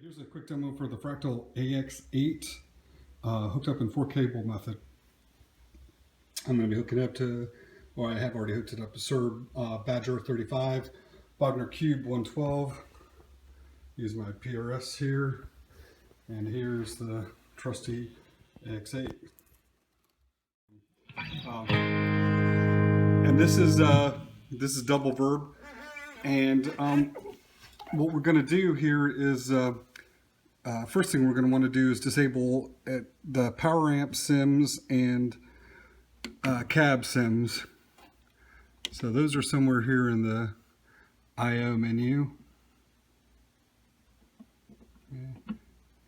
Here's a quick demo for the Fractal AX8 hooked up in 4 cable method. I'm going to be hooking up to, or I have already hooked it up to Suhr Badger 35, Bogner Cube 112. Use my PRS here, and here's the trusty AX8. And this is double verb, and what we're going to do here is first thing we're going to want to do is disable the power amp sims and cab sims. So those are somewhere here in the I/O menu.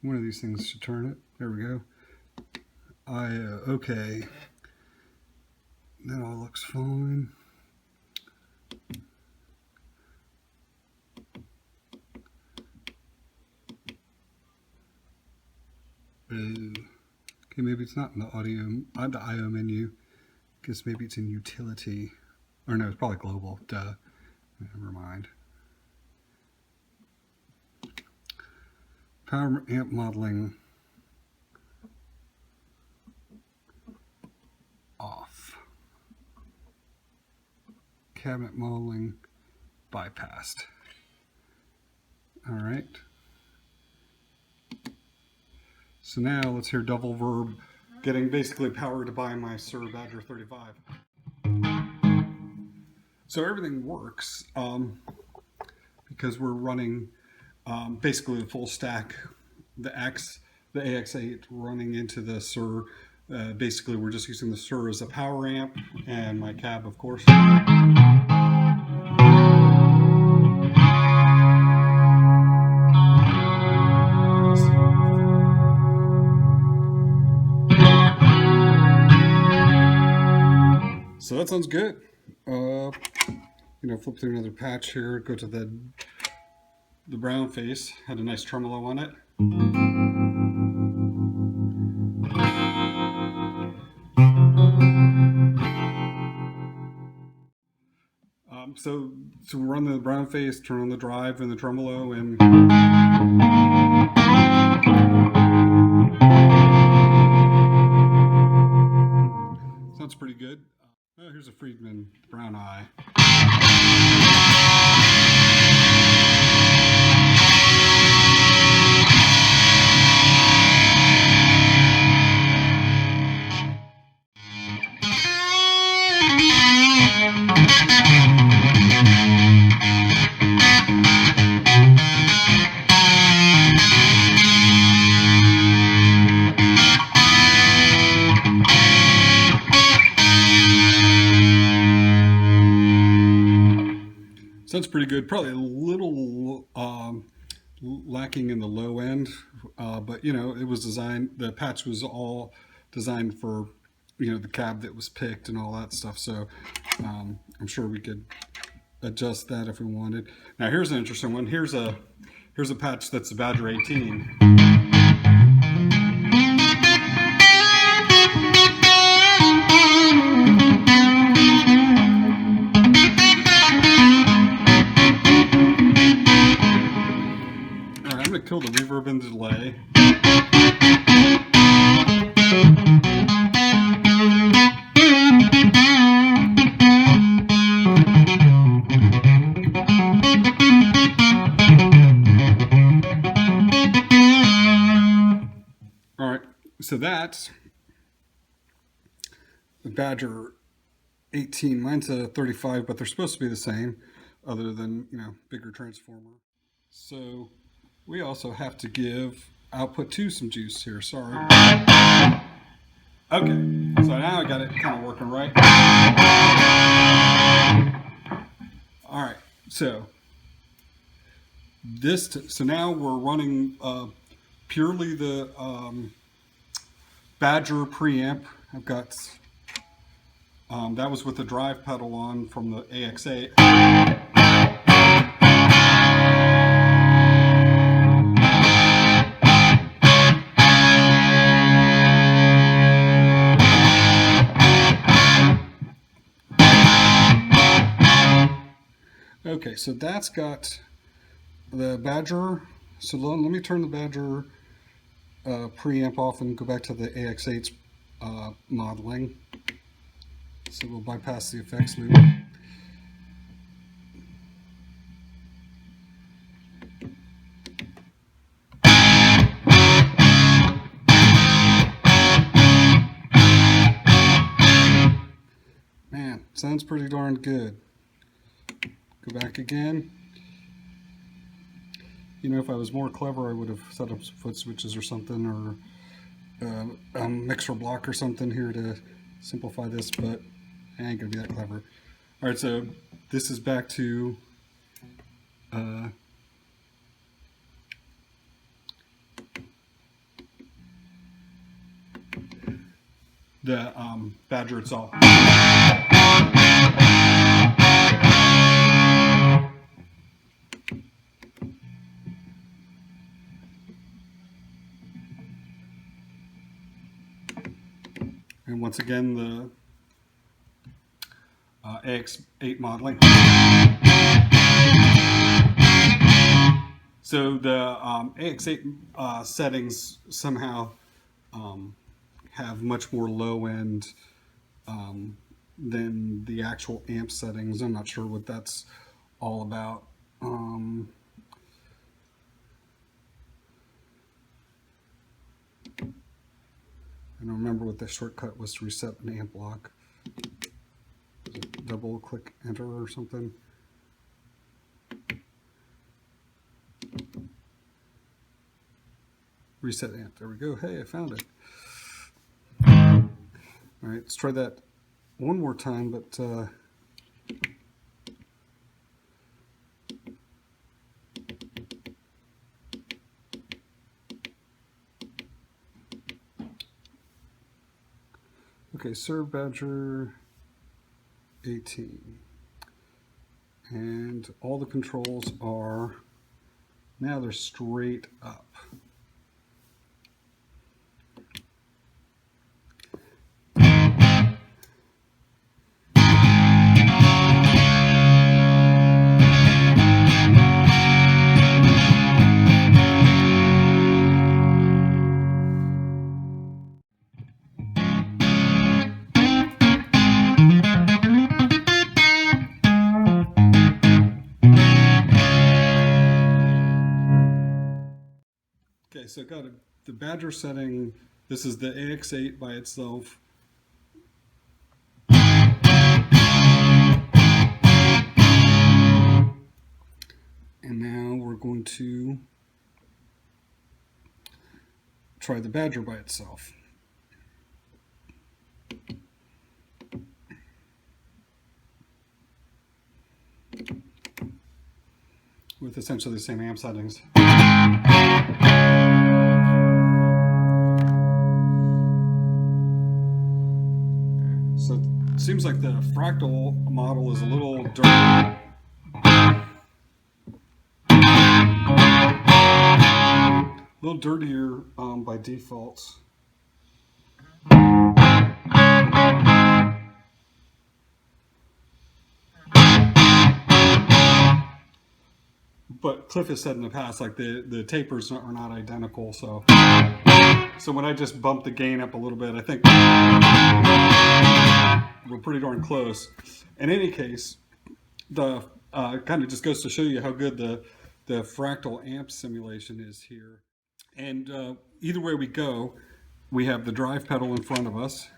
One of these things should turn it. There we go. I/O. Okay. That all looks fine. Okay, maybe it's not in the the I/O menu. I guess maybe it's in utility. Or no, it's probably global. Duh. Never mind. Power amp modeling off. Cabinet modeling bypassed. All right. So now let's hear double verb getting basically powered by my Suhr Badger 35. So everything works because we're running basically the full stack, the AX8 running into the Suhr. Basically we're just using the Suhr as a power amp and my cab, of course. So that sounds good. Flip through another patch here, go to the brown face, had a nice tremolo on it. So we run the brown face, turn on the drive and the tremolo, and sounds pretty good. Oh, here's a Friedman brown eye. Sounds pretty good. Probably a little lacking in the low end, but it was designed. The patch was all designed for the cab that was picked and all that stuff. So I'm sure we could adjust that if we wanted. Now here's an interesting one. Here's a patch that's the Badger 18. I'm going to kill the reverb and delay. All right, so that's the Badger 18. Mine's a 35, but they're supposed to be the same, other than, bigger transformer. So we also have to give output 2 some juice here, sorry. Okay, so now I got it kind of working right. All right, so now we're running purely the Badger preamp. I've got, that was with the drive pedal on from the AX8. Okay, so that's got the Badger So let me turn the Badger preamp off and go back to the AX8's modeling. So we'll bypass the effects loop. Man, sounds pretty darn good. Go back again. You know, if I was more clever, I would have set up some foot switches or something, or a mixer block or something here to simplify this, but I ain't gonna be that clever. All right, so this is back to the Badger itself. And once again, the AX8 modeling. So the AX8 settings somehow have much more low end than the actual amp settings. I'm not sure what that's all about. I don't remember what the shortcut was to reset an amp block. Double click enter or something. Reset amp. There we go. Hey, I found it. All right, let's try that one more time, but okay, Suhr Badger 18. And all the controls are, now they're straight up. Okay, so got the Badger setting. This is the AX8 by itself. And now we're going to try the Badger by itself. With essentially the same amp settings. So it seems like the Fractal model is a little dirty. A little dirtier by default. But Cliff has said in the past, like the tapers are not identical, so when I just bump the gain up a little bit, I think we're pretty darn close. In any case, the kind of just goes to show you how good the Fractal amp simulation is here. And either way we go, we have the drive pedal in front of us.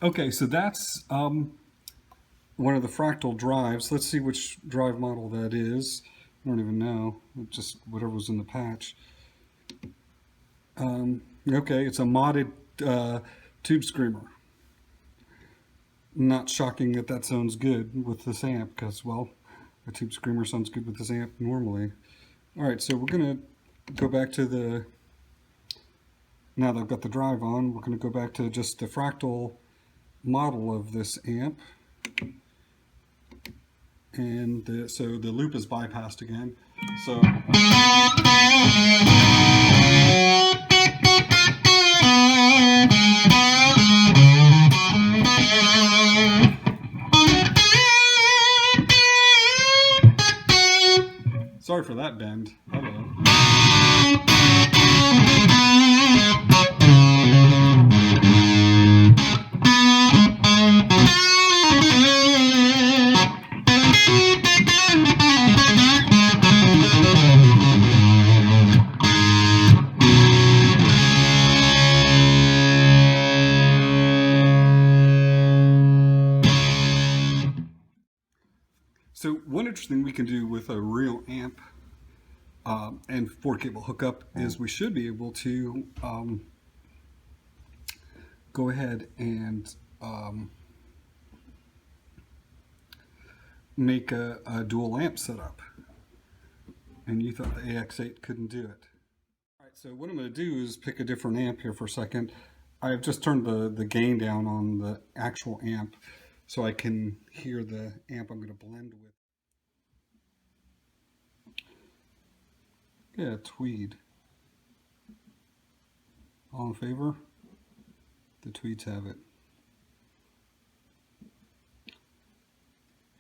Okay, so that's one of the Fractal drives. Let's see which drive model that is. I don't even know. Just whatever was in the patch. Okay, it's a modded tube screamer. Not shocking that that sounds good with this amp, because, well, a tube screamer sounds good with this amp normally. Alright, so we're going to go back to the, now that I've got the drive on, we're going to go back to just the Fractal model of this amp. And so the loop is bypassed again. So sorry for that bend. Hello. So one interesting thing we can do with a real amp and 4-cable hookup is we should be able to go ahead and make a dual amp setup. And you thought the AX8 couldn't do it. All right, so what I'm going to do is pick a different amp here for a second. I've just turned the gain down on the actual amp so I can hear the amp I'm going to blend with. Yeah, Tweed. All in favor? The Tweeds have it.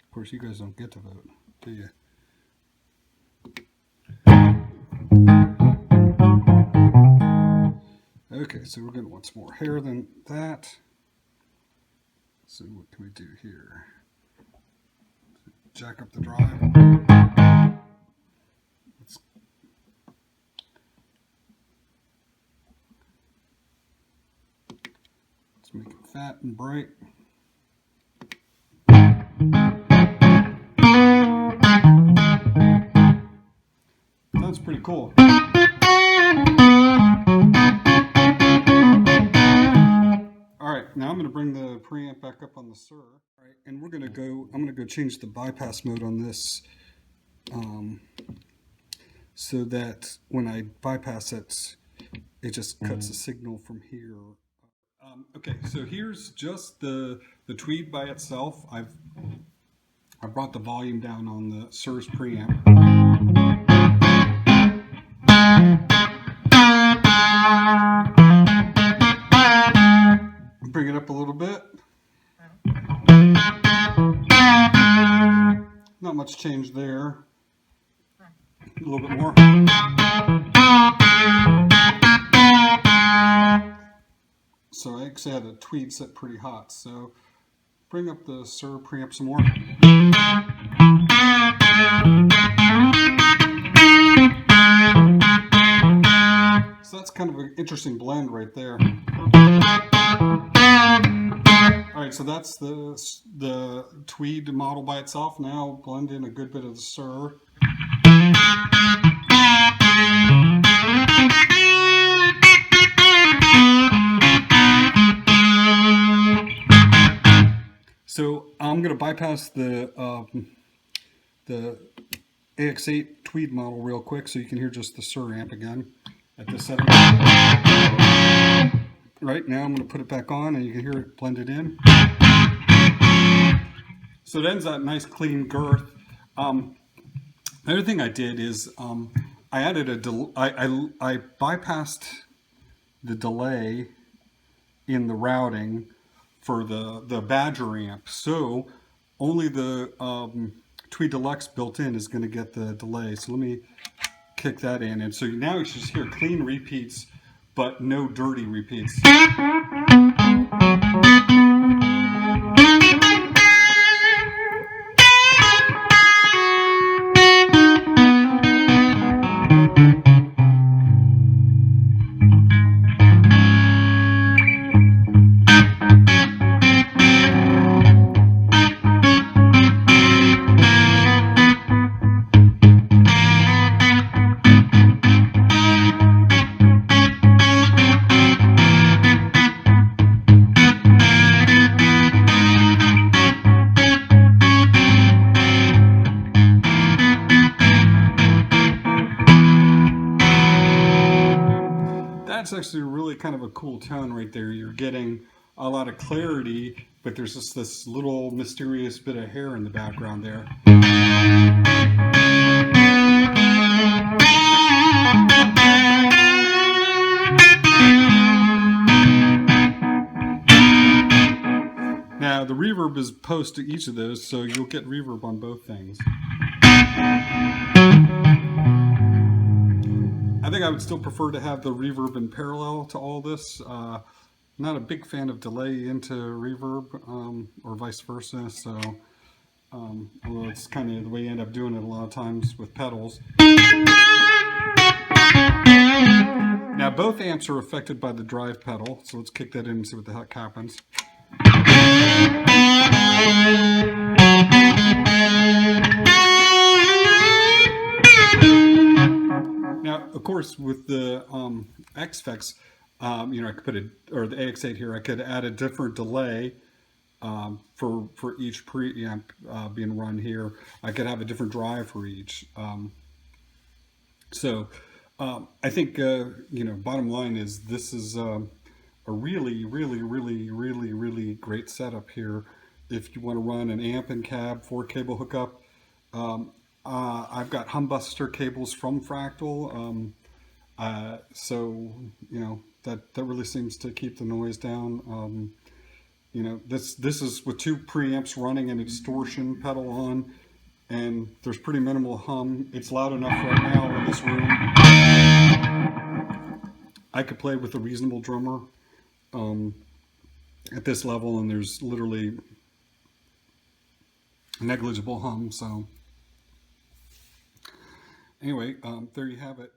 Of course, you guys don't get to vote, do you? Okay, so we're going to want some more hair than that. So what can we do here? Jack up the drive. Let's make it fat and bright. That's pretty cool. Now I'm going to bring the preamp back up on the Suhr. All right, and I'm going to go change the bypass mode on this so that when I bypass it, it just cuts the signal from here. Okay, so here's just the Tweed by itself. I brought the volume down on the Suhr's preamp. Bring it up a little bit. Not much change there. A little bit more. So I actually had a Tweed set pretty hot. So bring up the Suhr preamp some more. So that's kind of an interesting blend right there. Alright, so that's the Tweed model by itself. Now blend in a good bit of the Suhr. So I'm going to bypass the AX8 Tweed model real quick so you can hear just the Suhr amp again at this setting. Right now I'm going to put it back on and you can hear it blended in. So it ends that nice clean girth. The other thing I did is I added I bypassed the delay in the routing for the Badger amp. So only the Tweed Deluxe built in is going to get the delay. So let me kick that in. And so now you should just hear clean repeats, but no dirty repeats. actually really kind of a cool tone right there. You're getting a lot of clarity, but there's just this little mysterious bit of hair in the background there. Now the reverb is post to each of those, so you'll get reverb on both things. I think I would still prefer to have the reverb in parallel to all this. Not a big fan of delay into reverb, or vice versa, so although it's kind of the way you end up doing it a lot of times with pedals. Now both amps are affected by the drive pedal, so let's kick that in and see what the heck happens. Now, of course, with the XFX, you know, I could put or the AX8 here, I could add a different delay for each preamp being run here. I could have a different drive for each. So I think, you know, bottom line is this is a really great setup here if you want to run an amp and cab 4-cable hookup. I've got humbuster cables from Fractal, so you know that really seems to keep the noise down. You know, this is with 2 preamps running and a distortion pedal on, and there's pretty minimal hum. It's loud enough right now in this room. I could play with a reasonable drummer at this level, and there's literally negligible hum. So anyway, there you have it.